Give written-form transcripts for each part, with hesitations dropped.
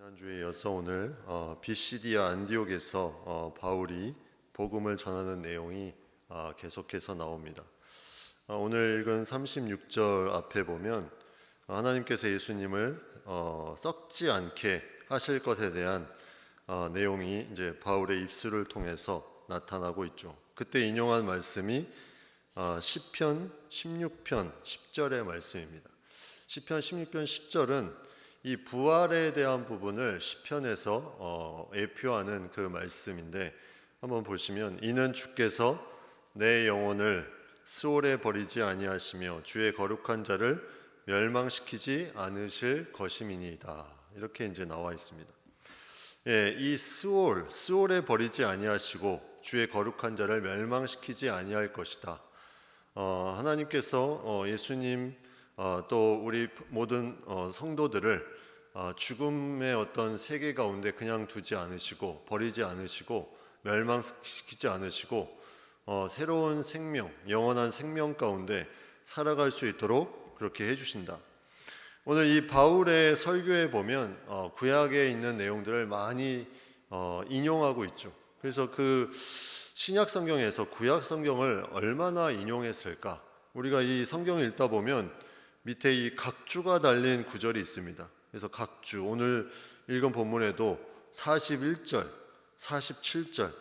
지난주에 이어서 오늘 비시디아 안디옥에서 바울이 복음을 전하는 내용이 계속해서 나옵니다. 오늘 읽은 36절 앞에 보면 하나님께서 예수님을 썩지 않게 하실 것에 대한 내용이 이제 바울의 입술을 통해서 나타나고 있죠. 그때 인용한 말씀이 시편 16편 10절의 말씀입니다. 시편 16편 10절은 이 부활에 대한 부분을 시편에서 예표하는 그 말씀인데, 한번 보시면 이는 주께서 내 영혼을 스올에 버리지 아니하시며 주의 거룩한 자를 멸망시키지 않으실 것임이니이다. 이렇게 이제 나와 있습니다. 이 스올에 버리지 아니하시고 주의 거룩한 자를 멸망시키지 아니할 것이다. 하나님께서 예수님 또 우리 모든 성도들을 죽음의 어떤 세계 가운데 그냥 두지 않으시고 버리지 않으시고 멸망시키지 않으시고 새로운 생명, 영원한 생명 가운데 살아갈 수 있도록 그렇게 해주신다. 오늘 이 바울의 설교에 보면 구약에 있는 내용들을 많이 인용하고 있죠. 그래서 그 신약 성경에서 구약 성경을 얼마나 인용했을까? 우리가 이 성경을 읽다 보면 밑에 이 각주가 달린 구절이 있습니다. 그래서 각주, 오늘 읽은 본문에도 41절, 47절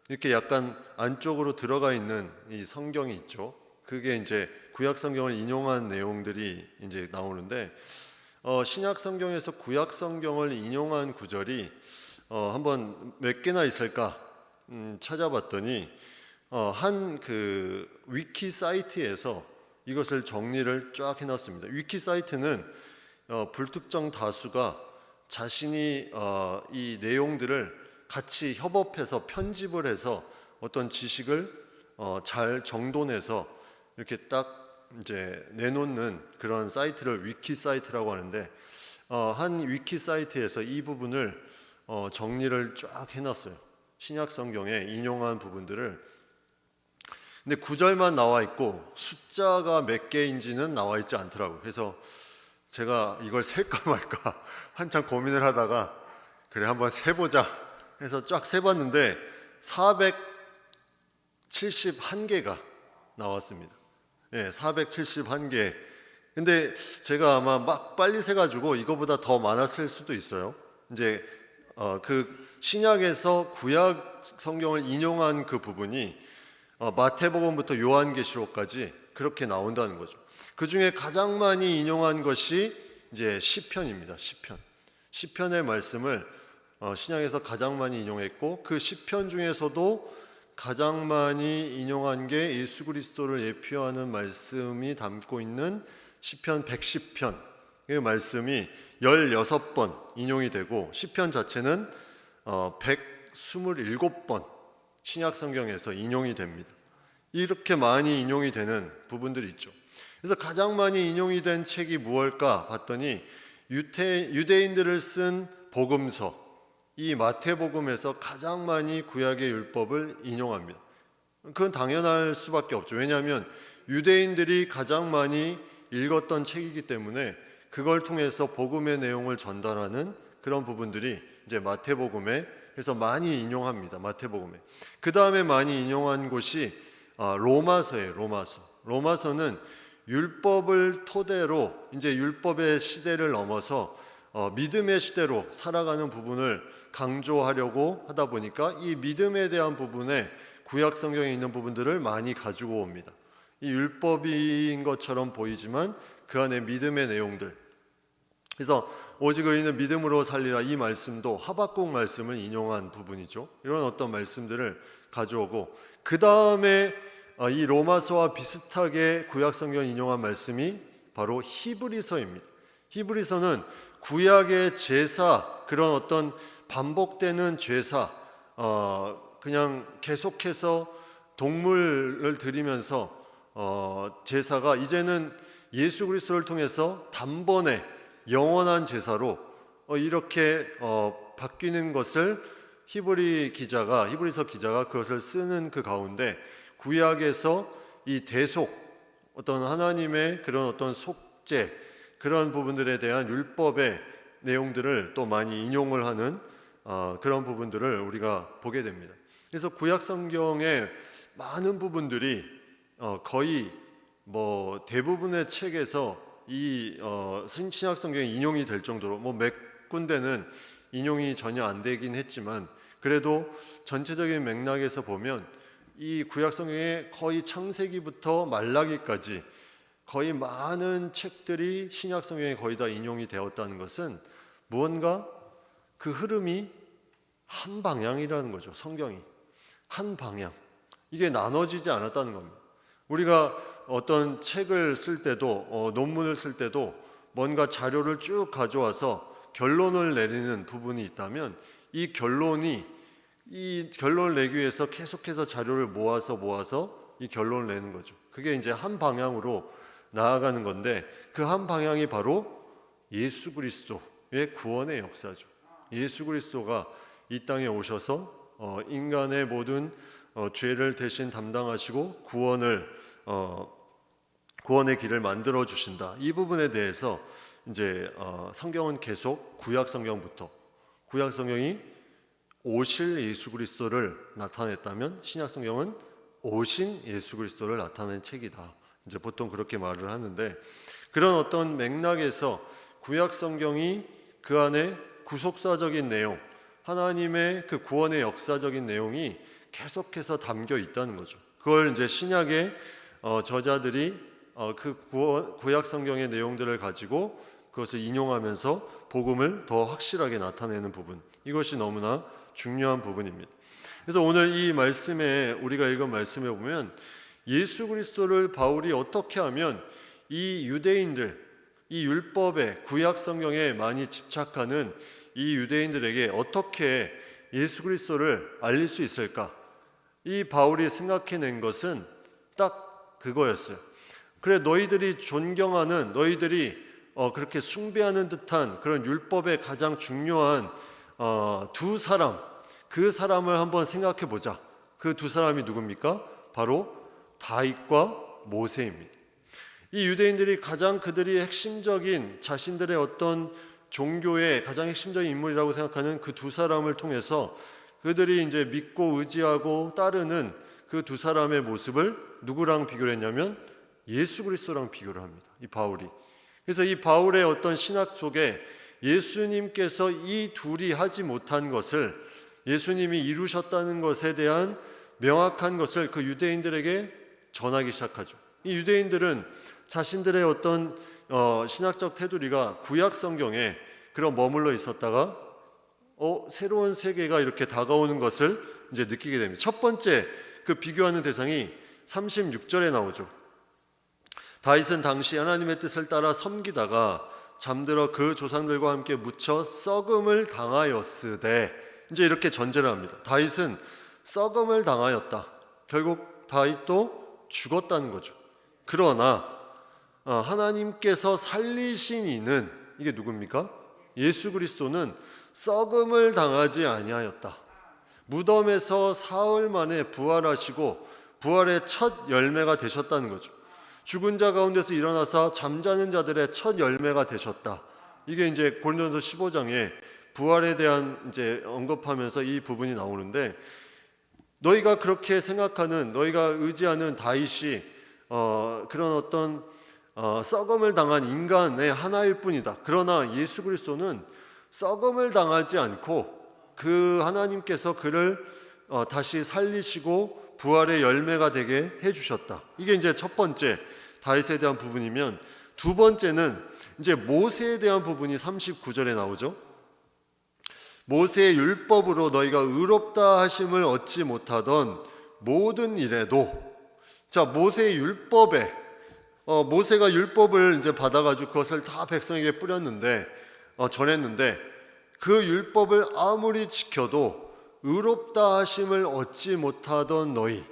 이렇게 약간 안쪽으로 들어가 있는 이 성경이 있죠. 그게 이제 구약 성경을 인용한 내용들이 이제 나오는데, 신약 성경에서 구약 성경을 인용한 구절이 한번 몇 개나 있을까 찾아봤더니 한 그 위키 사이트에서 이것을 정리를 쫙 해놨습니다. 위키 사이트는 불특정 다수가 자신이 이 내용들을 같이 협업해서 편집을 해서 어떤 지식을 잘 정돈해서 이렇게 딱 이제 내놓는 그런 사이트를 위키 사이트라고 하는데, 한 위키 사이트에서 이 부분을 정리를 쫙 해놨어요. 신약 성경에 인용한 부분들을. 근데 구절만 나와 있고 숫자가 몇 개인지는 나와 있지 않더라고요. 그래서 제가 이걸 셀까 말까 한참 고민을 하다가 그래 한번 세보자 해서 쫙 세봤는데 471개가 나왔습니다. 471개. 근데 제가 아마 막 빨리 세가지고 이거보다 더 많았을 수도 있어요. 이제 그 신약에서 구약 성경을 인용한 그 부분이 마태복음부터 요한계시록까지 그렇게 나온다는 거죠. 그 중에 가장 많이 인용한 것이 이제 시편입니다. 시편의 말씀을 신약에서 가장 많이 인용했고, 그 시편 중에서도 가장 많이 인용한 게 예수 그리스도를 예표하는 말씀이 담고 있는 시편 110편. 그 말씀이 16번 인용이 되고, 시편 자체는 127번 신약 성경에서 인용이 됩니다. 이렇게 많이 인용이 되는 부분들이 있죠. 그래서 가장 많이 인용이 된 책이 무엇일까 봤더니 유대인들을 쓴 복음서, 이 마태복음에서 가장 많이 구약의 율법을 인용합니다. 그건 당연할 수밖에 없죠. 왜냐하면 유대인들이 가장 많이 읽었던 책이기 때문에 그걸 통해서 복음의 내용을 전달하는 그런 부분들이 이제 마태복음에 그래서 많이 인용합니다. 마태복음에. 그 다음에 많이 인용한 곳이 로마서예요. 로마서는 율법을 토대로 이제 율법의 시대를 넘어서 믿음의 시대로 살아가는 부분을 강조하려고 하다 보니까 이 믿음에 대한 부분에 구약 성경에 있는 부분들을 많이 가지고 옵니다. 이 율법인 것처럼 보이지만 그 안에 믿음의 내용들. 그래서 오직 의인은 믿음으로 살리라, 이 말씀도 하박국 말씀을 인용한 부분이죠. 이런 어떤 말씀들을 가져오고, 그 다음에 이 로마서와 비슷하게 구약 성경 인용한 말씀이 바로 히브리서입니다. 히브리서는 구약의 제사, 그런 어떤 반복되는 제사, 그냥 계속해서 동물을 드리면서 제사가 이제는 예수 그리스도를 통해서 단번에 영원한 제사로 이렇게 바뀌는 것을 히브리서 기자가 그것을 쓰는 그 가운데 구약에서 이 대속, 어떤 하나님의 그런 어떤 속죄, 그런 부분들에 대한 율법의 내용들을 또 많이 인용을 하는 그런 부분들을 우리가 보게 됩니다. 그래서 구약 성경의 많은 부분들이 거의 대부분의 책에서 이 신약 성경에 인용이 될 정도로 몇 군데는 인용이 전혀 안 되긴 했지만 그래도 전체적인 맥락에서 보면 이 구약 성경의 거의 창세기부터 말라기까지 거의 많은 책들이 신약 성경에 거의 다 인용이 되었다는 것은 무언가 그 흐름이 한 방향이라는 거죠. 성경이 한 방향, 이게 나눠지지 않았다는 겁니다. 우리가 어떤 책을 쓸 때도 논문을 쓸 때도 뭔가 자료를 쭉 가져와서 결론을 내리는 부분이 있다면 이 결론을 내기 위해서 계속해서 자료를 모아서 이 결론을 내는 거죠. 그게 이제 한 방향으로 나아가는 건데 그 한 방향이 바로 예수 그리스도의 구원의 역사죠. 예수 그리스도가 이 땅에 오셔서 인간의 모든 죄를 대신 담당하시고 구원의 길을 만들어 주신다. 이 부분에 대해서 이제 성경은 계속 구약 성경이 오실 예수 그리스도를 나타냈다면 신약 성경은 오신 예수 그리스도를 나타낸 책이다. 이제 보통 그렇게 말을 하는데 그런 어떤 맥락에서 구약 성경이 그 안에 구속사적인 내용, 하나님의 그 구원의 역사적인 내용이 계속해서 담겨 있다는 거죠. 그걸 이제 신약의 저자들이 그 구약 성경의 내용들을 가지고 그것을 인용하면서 복음을 더 확실하게 나타내는 부분, 이것이 너무나 중요한 부분입니다. 그래서 오늘 이 말씀에 우리가 읽은 말씀에 보면 예수 그리스도를 바울이 어떻게 하면 이 유대인들, 이 율법에 구약 성경에 많이 집착하는 이 유대인들에게 어떻게 예수 그리스도를 알릴 수 있을까? 이 바울이 생각해낸 것은 딱 그거였어요. 그래, 너희들이 존경하는, 너희들이 그렇게 숭배하는 듯한 그런 율법의 가장 중요한 두 사람, 그 사람을 한번 생각해 보자. 그 두 사람이 누굽니까? 바로 다윗과 모세입니다. 이 유대인들이 가장 그들이 핵심적인 자신들의 어떤 종교의 가장 핵심적인 인물이라고 생각하는 그 두 사람을 통해서 그들이 이제 믿고 의지하고 따르는 그 두 사람의 모습을 누구랑 비교를 했냐면 예수 그리스도랑 비교를 합니다. 이 바울이. 그래서 이 바울의 어떤 신학 속에 예수님께서 이 둘이 하지 못한 것을 예수님이 이루셨다는 것에 대한 명확한 것을 그 유대인들에게 전하기 시작하죠. 이 유대인들은 자신들의 어떤 신학적 테두리가 구약 성경에 그런 머물러 있었다가 새로운 세계가 이렇게 다가오는 것을 이제 느끼게 됩니다. 첫 번째 그 비교하는 대상이 36절에 나오죠. 다윗은 당시 하나님의 뜻을 따라 섬기다가 잠들어 그 조상들과 함께 묻혀 썩음을 당하였으되, 이제 이렇게 전제를 합니다. 다윗은 썩음을 당하였다. 결국 다윗도 죽었다는 거죠. 그러나 하나님께서 살리신 이는, 이게 누굽니까? 예수 그리스도는 썩음을 당하지 아니하였다. 무덤에서 사흘 만에 부활하시고 부활의 첫 열매가 되셨다는 거죠. 죽은 자 가운데서 일어나서 잠자는 자들의 첫 열매가 되셨다. 이게 이제 고린도전서 15장에 부활에 대한 이제 언급하면서 이 부분이 나오는데, 너희가 그렇게 생각하는, 너희가 의지하는 다윗이 그런 어떤 썩음을 당한 인간의 하나일 뿐이다. 그러나 예수 그리스도는 썩음을 당하지 않고 그 하나님께서 그를 다시 살리시고 부활의 열매가 되게 해주셨다. 이게 이제 첫 번째 다윗에 대한 부분이면, 두 번째는 이제 모세에 대한 부분이 39절에 나오죠. 모세의 율법으로 너희가 의롭다 하심을 얻지 못하던 모든 일에도, 자, 모세의 율법에 모세가 율법을 이제 받아가지고 그것을 다 백성에게 뿌렸는데 전했는데 그 율법을 아무리 지켜도 의롭다 하심을 얻지 못하던 너희,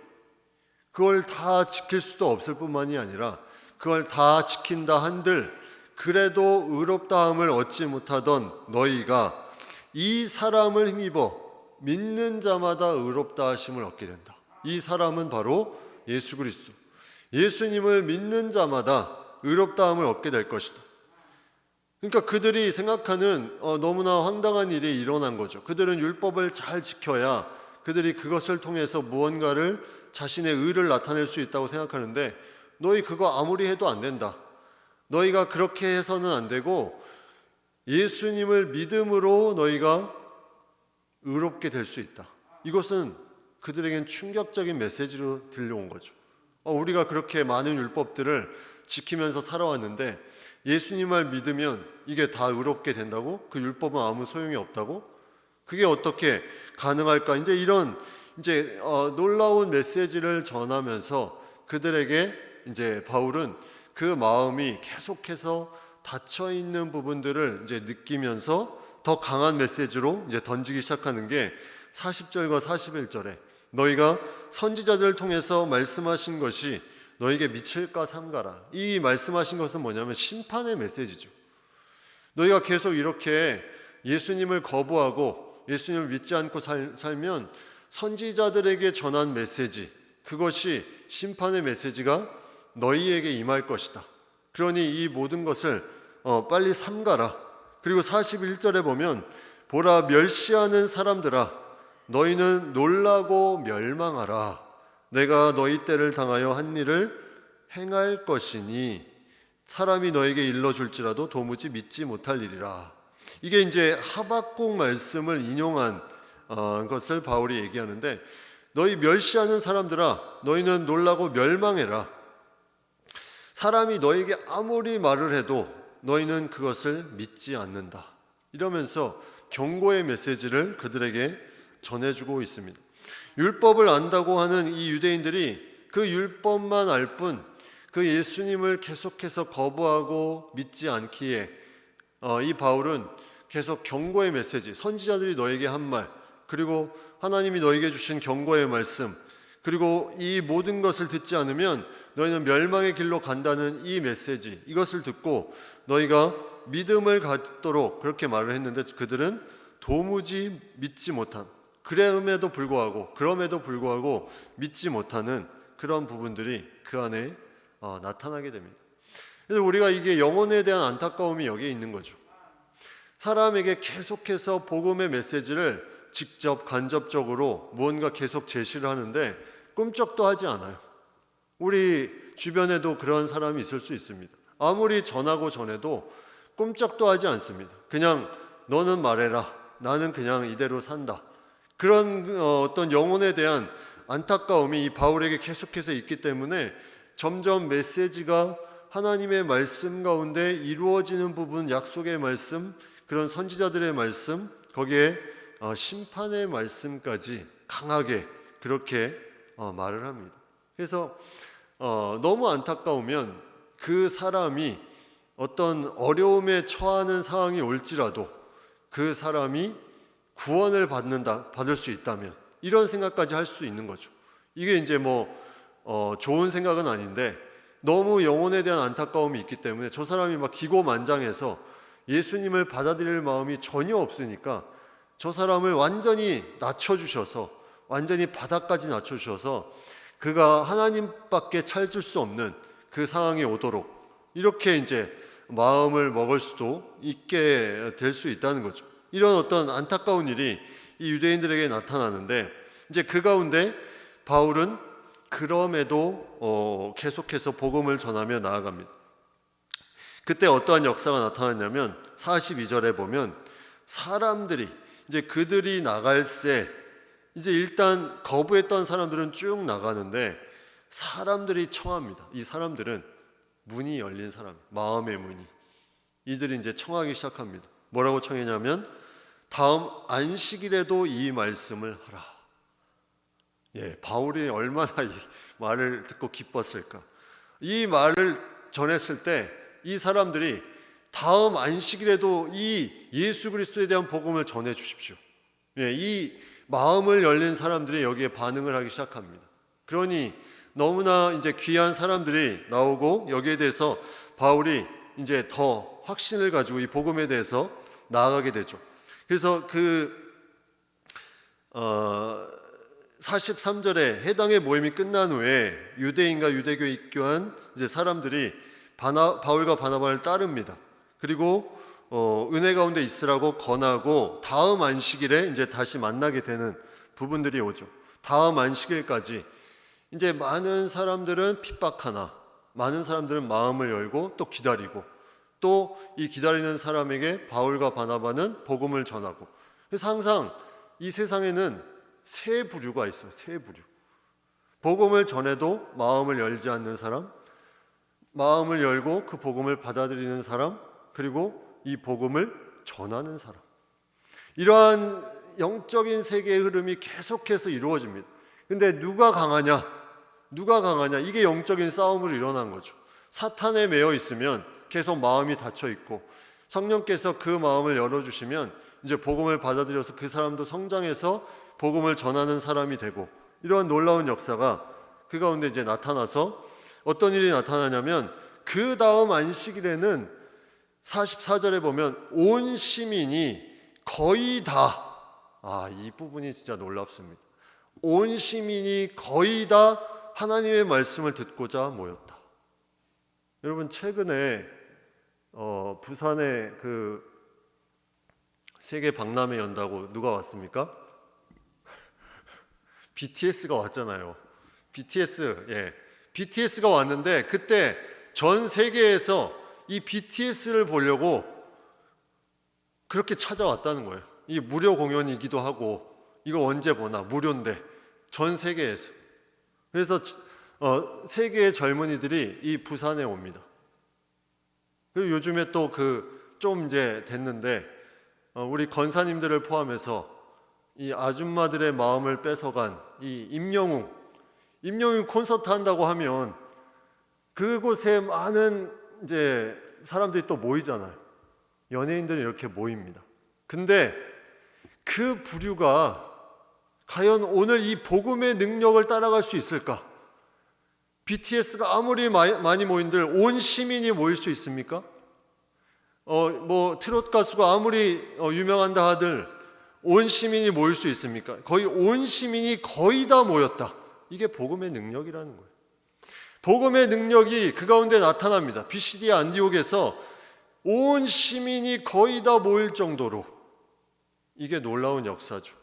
그걸 다 지킬 수도 없을 뿐만이 아니라 그걸 다 지킨다 한들 그래도 의롭다함을 얻지 못하던 너희가 이 사람을 힘입어 믿는 자마다 의롭다 하심을 얻게 된다. 이 사람은 바로 예수 그리스도. 예수님을 믿는 자마다 의롭다함을 얻게 될 것이다. 그러니까 그들이 생각하는 너무나 황당한 일이 일어난 거죠. 그들은 율법을 잘 지켜야 그들이 그것을 통해서 무언가를 자신의 의를 나타낼 수 있다고 생각하는데, 너희 그거 아무리 해도 안 된다. 너희가 그렇게 해서는 안 되고 예수님을 믿음으로 너희가 의롭게 될 수 있다. 이것은 그들에겐 충격적인 메시지로 들려온 거죠. 우리가 그렇게 많은 율법들을 지키면서 살아왔는데 예수님을 믿으면 이게 다 의롭게 된다고? 그 율법은 아무 소용이 없다고? 그게 어떻게 가능할까? 이런 놀라운 메시지를 전하면서 그들에게 바울은 그 마음이 계속해서 닫혀 있는 부분들을 느끼면서 더 강한 메시지로 던지기 시작하는 게 40절과 41절에 너희가 선지자들을 통해서 말씀하신 것이 너에게 미칠까 삼가라. 이 말씀하신 것은 뭐냐면 심판의 메시지죠. 너희가 계속 이렇게 예수님을 거부하고 예수님을 믿지 않고 살면 선지자들에게 전한 메시지, 그것이 심판의 메시지가 너희에게 임할 것이다. 그러니 이 모든 것을 빨리 삼가라. 그리고 41절에 보면 보라, 멸시하는 사람들아 너희는 놀라고 멸망하라. 내가 너희 때를 당하여 한 일을 행할 것이니 사람이 너에게 일러줄지라도 도무지 믿지 못할 일이라. 이게 하박국 말씀을 인용한 것을 바울이 얘기하는데, 너희 멸시하는 사람들아 너희는 놀라고 멸망해라. 사람이 너에게 아무리 말을 해도 너희는 그것을 믿지 않는다. 이러면서 경고의 메시지를 그들에게 전해주고 있습니다. 율법을 안다고 하는 이 유대인들이 그 율법만 알 뿐 그 예수님을 계속해서 거부하고 믿지 않기에 이 바울은 계속 경고의 메시지, 선지자들이 너에게 한 말, 그리고 하나님이 너에게 주신 경고의 말씀, 그리고 이 모든 것을 듣지 않으면 너희는 멸망의 길로 간다는 이 메시지, 이것을 듣고 너희가 믿음을 갖도록 그렇게 말을 했는데 그들은 도무지 믿지 못한, 그럼에도 불구하고 믿지 못하는 그런 부분들이 그 안에 나타나게 됩니다. 그래서 우리가 이게 영혼에 대한 안타까움이 여기에 있는 거죠. 사람에게 계속해서 복음의 메시지를 직접 간접적으로 무언가 계속 제시를 하는데 꿈쩍도 하지 않아요. 우리 주변에도 그런 사람이 있을 수 있습니다. 아무리 전하고 전해도 꿈쩍도 하지 않습니다. 그냥 너는 말해라. 나는 그냥 이대로 산다. 그런 어떤 영혼에 대한 안타까움이 이 바울에게 계속해서 있기 때문에 점점 메시지가 하나님의 말씀 가운데 이루어지는 부분, 약속의 말씀, 그런 선지자들의 말씀, 거기에 심판의 말씀까지 강하게 그렇게 말을 합니다. 그래서 너무 안타까우면 그 사람이 어떤 어려움에 처하는 상황이 올지라도 그 사람이 구원을 받을 수 있다면 이런 생각까지 할 수 있는 거죠. 이게 좋은 생각은 아닌데 너무 영혼에 대한 안타까움이 있기 때문에 저 사람이 막 기고만장해서 예수님을 받아들일 마음이 전혀 없으니까 저 사람을 완전히 낮춰주셔서, 완전히 바닥까지 낮춰주셔서 그가 하나님밖에 찾을 수 없는 그 상황이 오도록 이렇게 마음을 먹을 수도 있게 될 수 있다는 거죠. 이런 어떤 안타까운 일이 이 유대인들에게 나타나는데 그 가운데 바울은 그럼에도 계속해서 복음을 전하며 나아갑니다. 그때 어떠한 역사가 나타났냐면 42절에 보면 사람들이 그들이 나갈새 일단 거부했던 사람들은 쭉 나가는데 사람들이 청합니다. 이 사람들은 문이 열린 사람, 마음의 문이, 이들이 청하기 시작합니다. 뭐라고 청했냐면 다음 안식일에도 이 말씀을 하라. 바울이 얼마나 이 말을 듣고 기뻤을까. 이 말을 전했을 때 이 사람들이 다음 안식일에도 이 예수 그리스도에 대한 복음을 전해 주십시오. 이 마음을 열린 사람들이 여기에 반응을 하기 시작합니다. 그러니 너무나 귀한 사람들이 나오고 여기에 대해서 바울이 더 확신을 가지고 이 복음에 대해서 나아가게 되죠. 그래서 43절에 해당의 모임이 끝난 후에 유대인과 유대교에 입교한 사람들이 바울과 바나바를 따릅니다. 그리고 은혜 가운데 있으라고 권하고 다음 안식일에 이제 다시 만나게 되는 부분들이 오죠. 다음 안식일까지 이제 많은 사람들은 핍박하나 많은 사람들은 마음을 열고 또 기다리고 또 이 기다리는 사람에게 바울과 바나바는 복음을 전하고, 그래서 항상 이 세상에는 세 부류가 있어요. 세 부류. 복음을 전해도 마음을 열지 않는 사람, 마음을 열고 그 복음을 받아들이는 사람, 그리고 이 복음을 전하는 사람. 이러한 영적인 세계의 흐름이 계속해서 이루어집니다. 근데 누가 강하냐? 누가 강하냐? 이게 영적인 싸움으로 일어난 거죠. 사탄에 매여 있으면 계속 마음이 닫혀 있고, 성령께서 그 마음을 열어주시면 이제 복음을 받아들여서 그 사람도 성장해서 복음을 전하는 사람이 되고, 이러한 놀라운 역사가 그 가운데 이제 나타나서 어떤 일이 나타나냐면, 그 다음 안식일에는 44절에 보면 온 시민이 거의 다, 이 부분이 진짜 놀랍습니다. 온 시민이 거의 다 하나님의 말씀을 듣고자 모였다. 여러분, 최근에 부산에 그 세계 박람회 연다고 누가 왔습니까? BTS가 왔잖아요. BTS가 왔는데 그때 전 세계에서 이 BTS를 보려고 그렇게 찾아왔다는 거예요. 이 무료 공연이기도 하고, 이거 언제 보나, 무료인데 전 세계에서. 그래서 세계의 젊은이들이 이 부산에 옵니다. 그리고 요즘에 또 좀 이제 됐는데 우리 권사님들을 포함해서 이 아줌마들의 마음을 뺏어간 이 임영웅 콘서트 한다고 하면 그곳에 많은 이제 사람들이 또 모이잖아요. 연예인들이 이렇게 모입니다. 근데 그 부류가 과연 오늘 이 복음의 능력을 따라갈 수 있을까? BTS가 아무리 많이 모인들 온 시민이 모일 수 있습니까? 트롯 가수가 아무리 유명한다 하들 온 시민이 모일 수 있습니까? 거의 온 시민이 거의 다 모였다. 이게 복음의 능력이라는 거예요. 복음의 능력이 그 가운데 나타납니다. 비시디아 안디옥에서 온 시민이 거의 다 모일 정도로, 이게 놀라운 역사죠.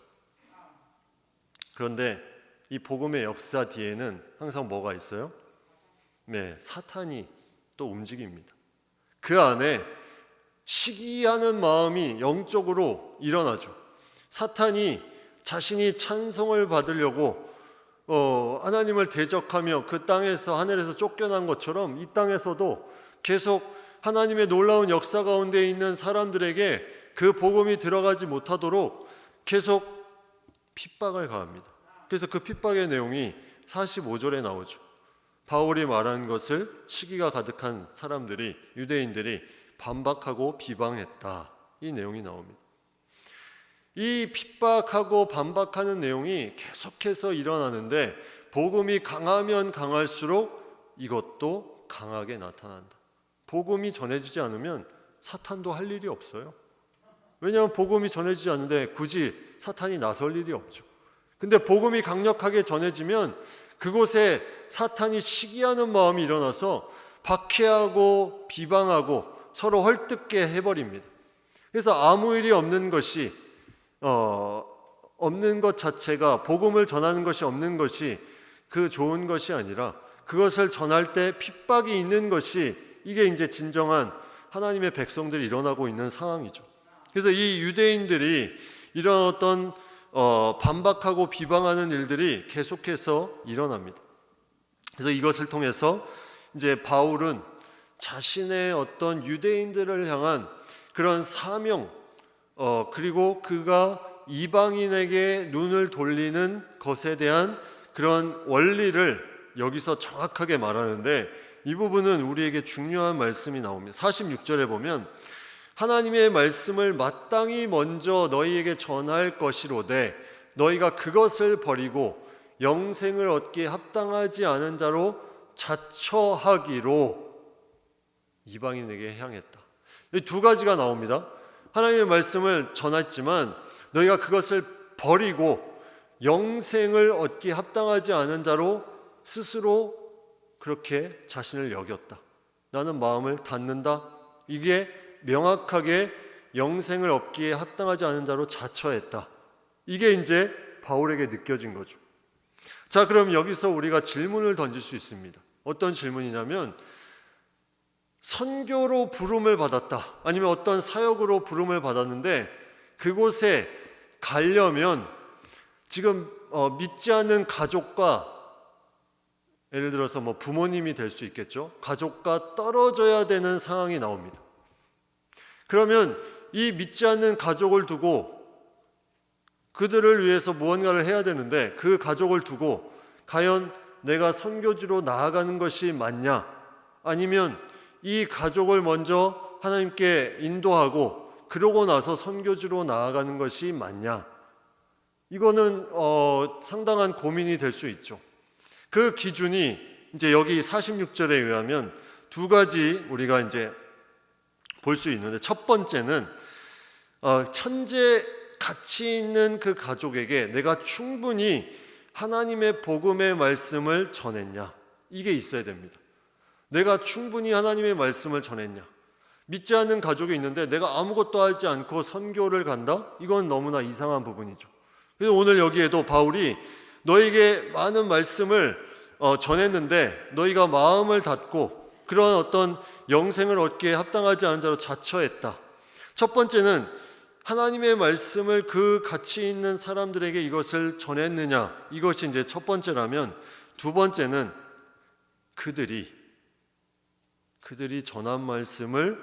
그런데 이 복음의 역사 뒤에는 항상 뭐가 있어요? 네, 사탄이 또 움직입니다. 그 안에 시기하는 마음이 영적으로 일어나죠. 사탄이 자신이 찬송을 받으려고 하나님을 대적하며 그 땅에서, 하늘에서 쫓겨난 것처럼 이 땅에서도 계속 하나님의 놀라운 역사 가운데 있는 사람들에게 그 복음이 들어가지 못하도록 계속 핍박을 가합니다. 그래서 그 핍박의 내용이 45절에 나오죠. 바울이 말한 것을 시기가 가득한 사람들이, 유대인들이 반박하고 비방했다. 이 내용이 나옵니다. 이 핍박하고 반박하는 내용이 계속해서 일어나는데, 복음이 강하면 강할수록 이것도 강하게 나타난다. 복음이 전해지지 않으면 사탄도 할 일이 없어요. 왜냐하면 복음이 전해지지 않는데 굳이 사탄이 나설 일이 없죠. 근데 복음이 강력하게 전해지면 그곳에 사탄이 시기하는 마음이 일어나서 박해하고 비방하고 서로 헐뜯게 해버립니다. 그래서 아무 일이 없는 것이 없는 것 자체가, 복음을 전하는 것이 없는 것이 그 좋은 것이 아니라 그것을 전할 때 핍박이 있는 것이, 이게 이제 진정한 하나님의 백성들이 일어나고 있는 상황이죠. 그래서 이 유대인들이 이런 어떤 반박하고 비방하는 일들이 계속해서 일어납니다. 그래서 이것을 통해서 이제 바울은 자신의 어떤 유대인들을 향한 그런 사명, 그리고 그가 이방인에게 눈을 돌리는 것에 대한 그런 원리를 여기서 정확하게 말하는데, 이 부분은 우리에게 중요한 말씀이 나옵니다. 46절에 보면 하나님의 말씀을 마땅히 먼저 너희에게 전할 것이로되 너희가 그것을 버리고 영생을 얻기에 합당하지 않은 자로 자처하기로 이방인에게 향했다. 이 두 가지가 나옵니다. 하나님의 말씀을 전했지만 너희가 그것을 버리고 영생을 얻기에 합당하지 않은 자로 스스로 그렇게 자신을 여겼다. 나는 마음을 닫는다. 이게 명확하게 영생을 얻기에 합당하지 않은 자로 자처했다. 이게 이제 바울에게 느껴진 거죠. 자, 그럼 여기서 우리가 질문을 던질 수 있습니다. 어떤 질문이냐면, 선교로 부름을 받았다, 아니면 어떤 사역으로 부름을 받았는데 그곳에 가려면 지금 믿지 않는 가족과, 예를 들어서 부모님이 될 수 있겠죠, 가족과 떨어져야 되는 상황이 나옵니다. 그러면 이 믿지 않는 가족을 두고 그들을 위해서 무언가를 해야 되는데, 그 가족을 두고 과연 내가 선교지로 나아가는 것이 맞냐, 아니면 이 가족을 먼저 하나님께 인도하고 그러고 나서 선교지로 나아가는 것이 맞냐, 이거는 상당한 고민이 될 수 있죠. 그 기준이 이제 여기 46절에 의하면 두 가지 우리가 이제 볼 수 있는데, 첫 번째는 천재 가치 있는 그 가족에게 내가 충분히 하나님의 복음의 말씀을 전했냐, 이게 있어야 됩니다. 내가 충분히 하나님의 말씀을 전했냐. 믿지 않는 가족이 있는데 내가 아무것도 하지 않고 선교를 간다? 이건 너무나 이상한 부분이죠. 그래서 오늘 여기에도 바울이 너에게 많은 말씀을 전했는데 너희가 마음을 닫고 그런 어떤 영생을 얻기에 합당하지 않은 자로 자처했다. 첫 번째는 하나님의 말씀을 그 가치 있는 사람들에게 이것을 전했느냐, 이것이 이제 첫 번째라면, 두 번째는 그들이 전한 말씀을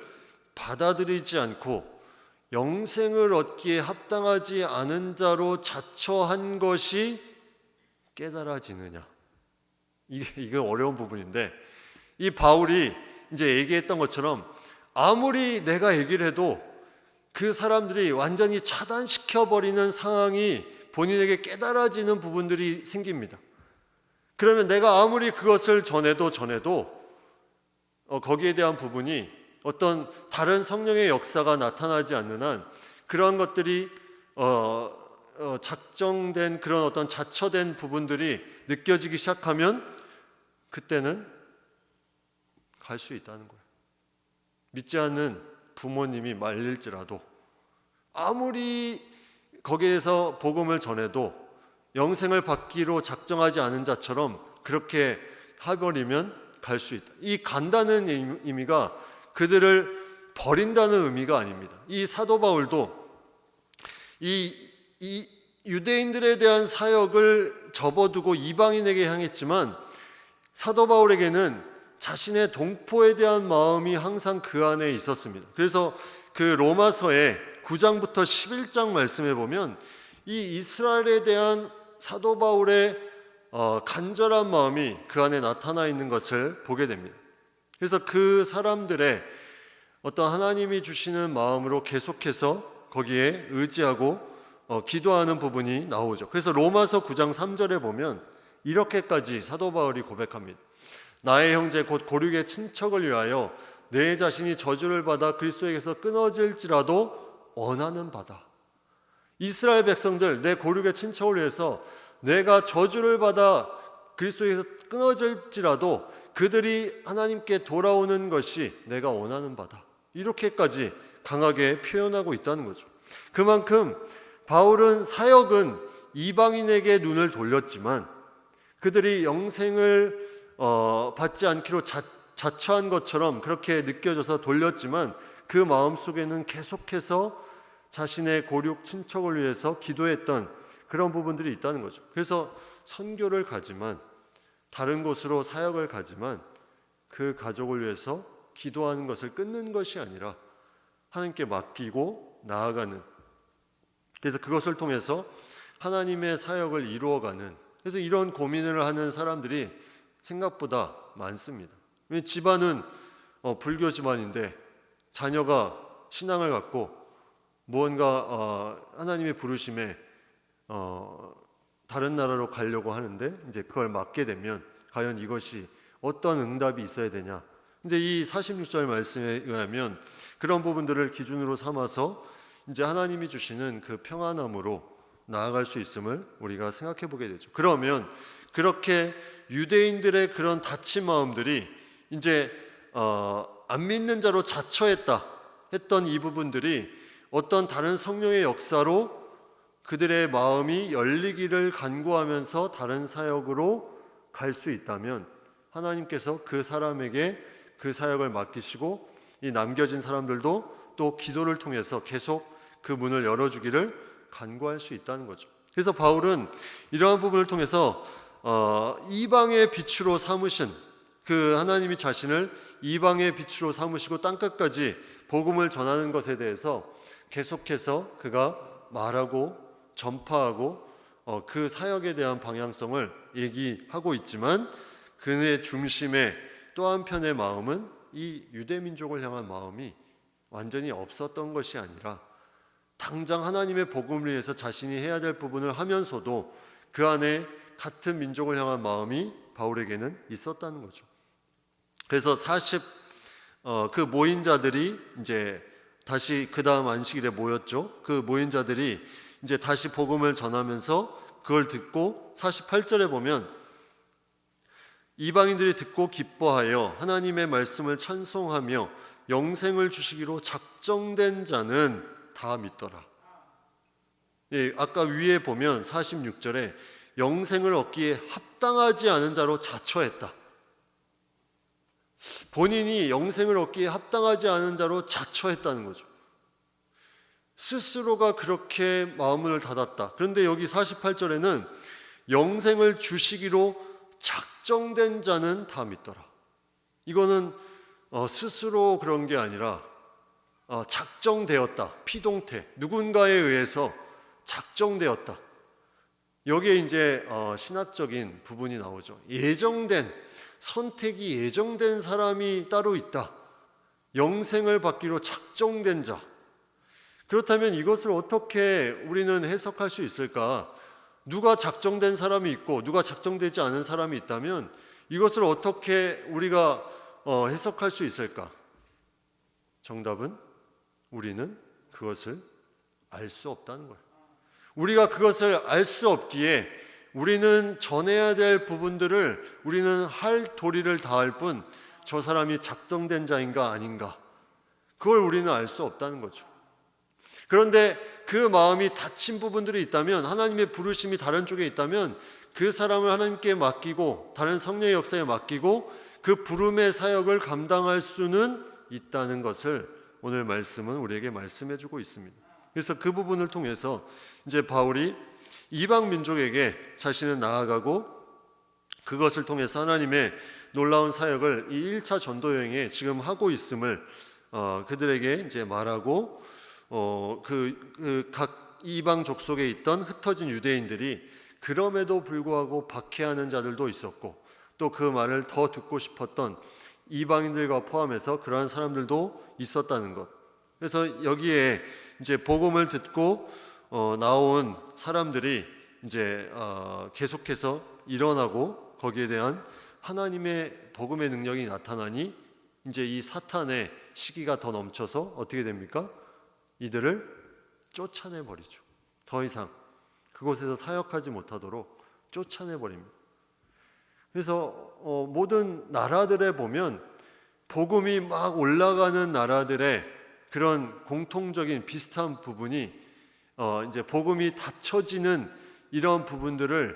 받아들이지 않고 영생을 얻기에 합당하지 않은 자로 자처한 것이 깨달아지느냐. 이게 어려운 부분인데, 이 바울이 이제 얘기했던 것처럼 아무리 내가 얘기를 해도 그 사람들이 완전히 차단시켜버리는 상황이 본인에게 깨달아지는 부분들이 생깁니다. 그러면 내가 아무리 그것을 전해도 거기에 대한 부분이 어떤 다른 성령의 역사가 나타나지 않는 한 그러한 것들이 작정된 그런 어떤 자처된 부분들이 느껴지기 시작하면 그때는 갈 수 있다는 거예요. 믿지 않는 부모님이 말릴지라도 아무리 거기에서 복음을 전해도 영생을 받기로 작정하지 않은 자처럼 그렇게 해버리면 갈 수 있다. 이 간다는 의미가 그들을 버린다는 의미가 아닙니다. 이 사도 바울도 이 유대인들에 대한 사역을 접어두고 이방인에게 향했지만, 사도 바울에게는 자신의 동포에 대한 마음이 항상 그 안에 있었습니다. 그래서 그 로마서의 9장부터 11장 말씀에 보면 이 이스라엘에 대한 사도 바울의 간절한 마음이 그 안에 나타나 있는 것을 보게 됩니다. 그래서 그 사람들의 어떤 하나님이 주시는 마음으로 계속해서 거기에 의지하고 기도하는 부분이 나오죠. 그래서 로마서 9장 3절에 보면 이렇게까지 사도 바울이 고백합니다. 나의 형제 곧 고륙의 친척을 위하여 내 자신이 저주를 받아 그리스도에게서 끊어질지라도 원하는 바다. 이스라엘 백성들, 내 고륙의 친척을 위해서 내가 저주를 받아 그리스도에게서 끊어질지라도 그들이 하나님께 돌아오는 것이 내가 원하는 바다. 이렇게까지 강하게 표현하고 있다는 거죠. 그만큼 바울은 사역은 이방인에게 눈을 돌렸지만 그들이 영생을 받지 않기로 자처한 것처럼 그렇게 느껴져서 돌렸지만 그 마음속에는 계속해서 자신의 고륙 친척을 위해서 기도했던 그런 부분들이 있다는 거죠. 그래서 선교를 가지만, 다른 곳으로 사역을 가지만 그 가족을 위해서 기도하는 것을 끊는 것이 아니라 하나님께 맡기고 나아가는, 그래서 그것을 통해서 하나님의 사역을 이루어가는, 그래서 이런 고민을 하는 사람들이 생각보다 많습니다. 집안은 불교 집안인데 자녀가 신앙을 갖고 무언가 하나님의 부르심에 다른 나라로 가려고 하는데 이제 그걸 맡게 되면 과연 이것이 어떤 응답이 있어야 되냐. 근데 이 46절 말씀에 의하면 그런 부분들을 기준으로 삼아서 이제 하나님이 주시는 그 평안함으로 나아갈 수 있음을 우리가 생각해 보게 되죠. 그러면 그렇게 유대인들의 그런 다친 마음들이 이제 안 믿는 자로 자처했다. 했던 이 부분들이 어떤 다른 성령의 역사로 그들의 마음이 열리기를 간구하면서 다른 사역으로 갈 수 있다면 하나님께서 그 사람에게 그 사역을 맡기시고 이 남겨진 사람들도 또 기도를 통해서 계속 그 문을 열어주기를 간구할 수 있다는 거죠. 그래서 바울은 이러한 부분을 통해서 이방의 빛으로 삼으신 그 하나님이 자신을 이방의 빛으로 삼으시고 땅끝까지 복음을 전하는 것에 대해서 계속해서 그가 말하고 전파하고 그 사역에 대한 방향성을 얘기하고 있지만 그의 중심에 또 한편의 마음은 이 유대민족을 향한 마음이 완전히 없었던 것이 아니라 당장 하나님의 복음을 위해서 자신이 해야 될 부분을 하면서도 그 안에 같은 민족을 향한 마음이 바울에게는 있었다는 거죠. 그래서 그 모인 자들이 이제 다시 그 다음 안식일에 모였죠. 그 모인 자들이 이제 다시 복음을 전하면서 그걸 듣고 48절에 보면 이방인들이 듣고 기뻐하여 하나님의 말씀을 찬송하며 영생을 주시기로 작정된 자는 다 믿더라. 예, 아까 위에 보면 46절에 영생을 얻기에 합당하지 않은 자로 자처했다. 본인이 영생을 얻기에 합당하지 않은 자로 자처했다는 거죠. 스스로가 그렇게 마음을 닫았다. 그런데 여기 48절에는 영생을 주시기로 작정된 자는 다 믿더라. 이거는 스스로 그런 게 아니라 작정되었다. 피동태, 누군가에 의해서 작정되었다. 여기에 이제 신학적인 부분이 나오죠. 선택이 예정된 사람이 따로 있다. 영생을 받기로 작정된 자. 그렇다면 이것을 어떻게 우리는 해석할 수 있을까? 누가 작정된 사람이 있고 누가 작정되지 않은 사람이 있다면 이것을 어떻게 우리가 해석할 수 있을까? 정답은 우리는 그것을 알 수 없다는 거예요. 우리가 그것을 알 수 없기에 우리는 전해야 될 부분들을 우리는 할 도리를 다할 뿐 저 사람이 작정된 자인가 아닌가 그걸 우리는 알 수 없다는 거죠. 그런데 그 마음이 닫힌 부분들이 있다면 하나님의 부르심이 다른 쪽에 있다면 그 사람을 하나님께 맡기고 다른 성령의 역사에 맡기고 그 부름의 사역을 감당할 수는 있다는 것을 오늘 말씀은 우리에게 말씀해 주고 있습니다. 그래서 그 부분을 통해서 이제 바울이 이방 민족에게 자신은 나아가고 그것을 통해서 하나님의 놀라운 사역을 이 1차 전도 여행에 지금 하고 있음을 그들에게 이제 말하고 각 이방 족속에 있던 흩어진 유대인들이 그럼에도 불구하고 박해하는 자들도 있었고 또 그 말을 더 듣고 싶었던 이방인들과 포함해서 그러한 사람들도 있었다는 것. 그래서 여기에 이제 복음을 듣고 나온 사람들이 이제 계속해서 일어나고 거기에 대한 하나님의 복음의 능력이 나타나니 이제 이 사탄의 시기가 더 넘쳐서 어떻게 됩니까? 이들을 쫓아내 버리죠. 더 이상 그곳에서 사역하지 못하도록 쫓아내 버립니다. 그래서 모든 나라들에 보면 복음이 막 올라가는 나라들의 그런 공통적인 비슷한 부분이 이제 복음이 닫혀지는 이런 부분들을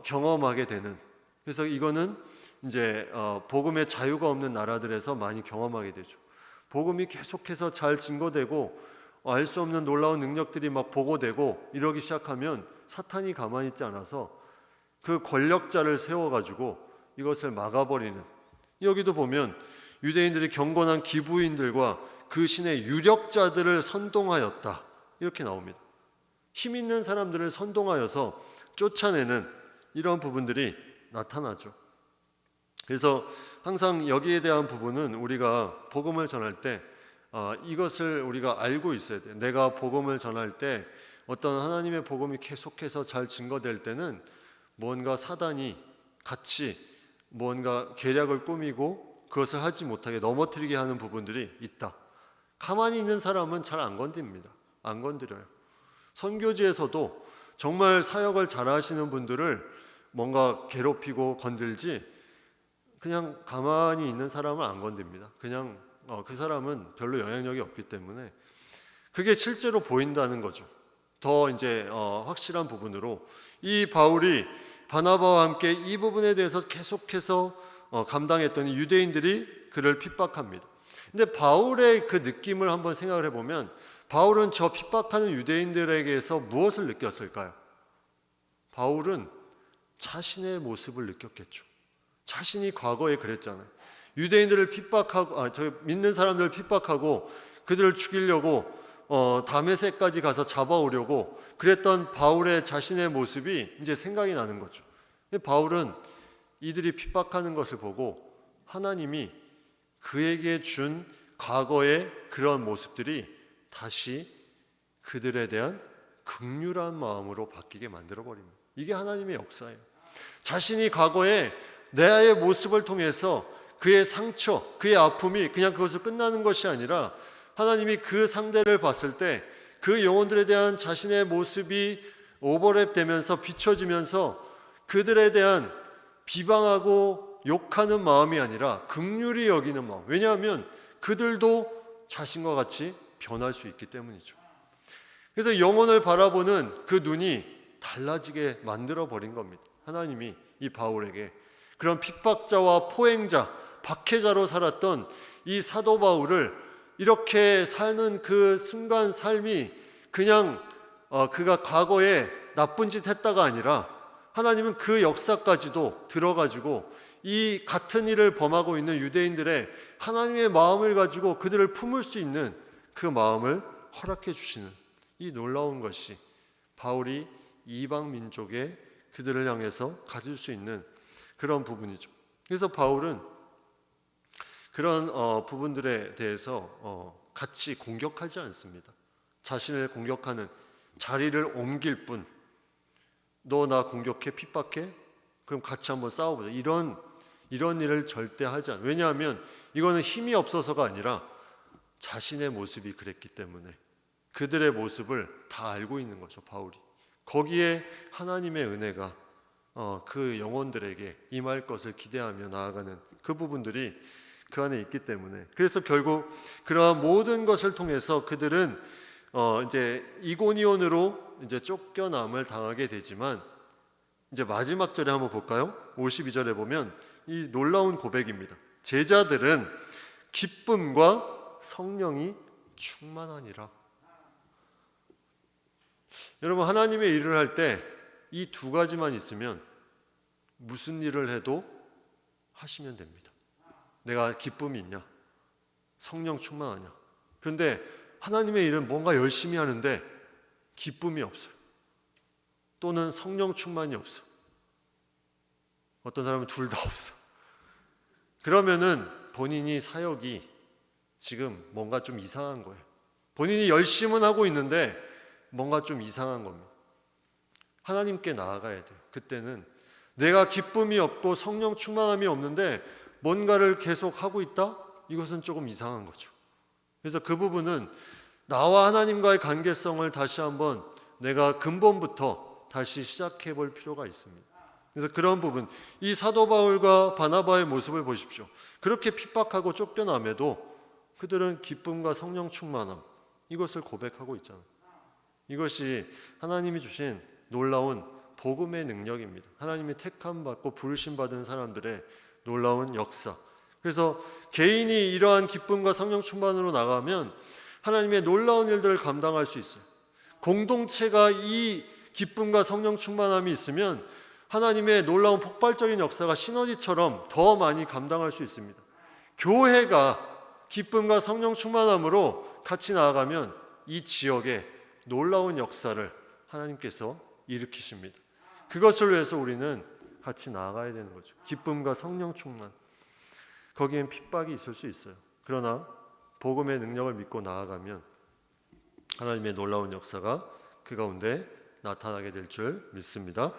경험하게 되는. 그래서 이거는 이제 복음의 자유가 없는 나라들에서 많이 경험하게 되죠. 복음이 계속해서 잘 증거되고 알 수 없는 놀라운 능력들이 막 보고되고 이러기 시작하면 사탄이 가만히 있지 않아서 그 권력자를 세워가지고 이것을 막아버리는. 여기도 보면 유대인들이 경건한 기부인들과 그 신의 유력자들을 선동하였다 이렇게 나옵니다. 힘 있는 사람들을 선동하여서 쫓아내는 이런 부분들이 나타나죠. 그래서 항상 여기에 대한 부분은 우리가 복음을 전할 때 이것을 우리가 알고 있어야 돼요. 내가 복음을 전할 때 어떤 하나님의 복음이 계속해서 잘 증거될 때는 뭔가 사단이 같이 뭔가 계략을 꾸미고 그것을 하지 못하게 넘어뜨리게 하는 부분들이 있다. 가만히 있는 사람은 잘 안 건드립니다. 안 건드려요. 선교지에서도 정말 사역을 잘 하시는 분들을 뭔가 괴롭히고 건들지 그냥 가만히 있는 사람을 안 건듭니다. 그냥 그 사람은 별로 영향력이 없기 때문에 그게 실제로 보인다는 거죠. 더 이제 확실한 부분으로 이 바울이 바나바와 함께 이 부분에 대해서 계속해서 감당했더니 유대인들이 그를 핍박합니다. 근데 바울의 그 느낌을 한번 생각을 해보면 바울은 저 핍박하는 유대인들에게서 무엇을 느꼈을까요? 바울은 자신의 모습을 느꼈겠죠. 자신이 과거에 그랬잖아요. 유대인들을 핍박하고 믿는 사람들을 핍박하고 그들을 죽이려고 다메섹까지 가서 잡아오려고 그랬던 바울의 자신의 모습이 이제 생각이 나는 거죠. 바울은 이들이 핍박하는 것을 보고 하나님이 그에게 준 과거의 그런 모습들이 다시 그들에 대한 긍휼한 마음으로 바뀌게 만들어 버립니다. 이게 하나님의 역사예요. 자신이 과거에 나의 모습을 통해서 그의 상처, 그의 아픔이 그냥 그것으로 끝나는 것이 아니라 하나님이 그 상대를 봤을 때 그 영혼들에 대한 자신의 모습이 오버랩 되면서 비춰지면서 그들에 대한 비방하고 욕하는 마음이 아니라 긍휼히 여기는 마음. 왜냐하면 그들도 자신과 같이 변할 수 있기 때문이죠. 그래서 영혼을 바라보는 그 눈이 달라지게 만들어 버린 겁니다. 하나님이 이 바울에게 그런 핍박자와 포행자, 박해자로 살았던 이 사도 바울을 이렇게 사는 그 순간 삶이 그냥 그가 과거에 나쁜 짓 했다가 아니라 하나님은 그 역사까지도 들어가지고 이 같은 일을 범하고 있는 유대인들의 하나님의 마음을 가지고 그들을 품을 수 있는 그 마음을 허락해 주시는 이 놀라운 것이 바울이 이방 민족의 그들을 향해서 가질 수 있는 그런 부분이죠. 그래서 바울은 그런 부분들에 대해서 같이 공격하지 않습니다. 자신을 공격하는 자리를 옮길 뿐, 너 나 공격해 핍박해? 그럼 같이 한번 싸워보자. 이런 일을 절대 하지 않아요. 왜냐하면 이거는 힘이 없어서가 아니라 자신의 모습이 그랬기 때문에 그들의 모습을 다 알고 있는 거죠. 바울이 거기에 하나님의 은혜가 그 영혼들에게 임할 것을 기대하며 나아가는 그 부분들이 그 안에 있기 때문에 그래서 결국 그러한 모든 것을 통해서 그들은 이제 이고니온으로 이제 쫓겨남을 당하게 되지만 이제 마지막 절에 한번 볼까요? 52절에 보면 이 놀라운 고백입니다. 제자들은 기쁨과 성령이 충만하니라. 여러분 하나님의 일을 할 때 이 두 가지만 있으면 무슨 일을 해도 하시면 됩니다. 내가 기쁨이 있냐? 성령 충만하냐? 그런데 하나님의 일은 뭔가 열심히 하는데 기쁨이 없어요. 또는 성령 충만이 없어. 어떤 사람은 둘 다 없어. 그러면은 본인이 사역이 지금 뭔가 좀 이상한 거예요. 본인이 열심은 하고 있는데 뭔가 좀 이상한 겁니다. 하나님께 나아가야 돼요. 그때는 내가 기쁨이 없고 성령 충만함이 없는데 뭔가를 계속 하고 있다? 이것은 조금 이상한 거죠. 그래서 그 부분은 나와 하나님과의 관계성을 다시 한번 내가 근본부터 다시 시작해 볼 필요가 있습니다. 그래서 그런 부분, 이 사도 바울과 바나바의 모습을 보십시오. 그렇게 핍박하고 쫓겨남에도 그들은 기쁨과 성령 충만함, 이것을 고백하고 있잖아요. 이것이 하나님이 주신 놀라운 복음의 능력입니다. 하나님이 택함받고 부르심받은 사람들의 놀라운 역사. 그래서 개인이 이러한 기쁨과 성령 충만으로 나가면 하나님의 놀라운 일들을 감당할 수 있어요. 공동체가 이 기쁨과 성령 충만함이 있으면 하나님의 놀라운 폭발적인 역사가 시너지처럼 더 많이 감당할 수 있습니다. 교회가 기쁨과 성령 충만함으로 같이 나아가면 이 지역에 놀라운 역사를 하나님께서 일으키십니다. 그것을 위해서 우리는 같이 나아가야 되는 거죠. 기쁨과 성령 충만. 거기엔 핍박이 있을 수 있어요. 그러나 복음의 능력을 믿고 나아가면 하나님의 놀라운 역사가 그 가운데 나타나게 될 줄 믿습니다.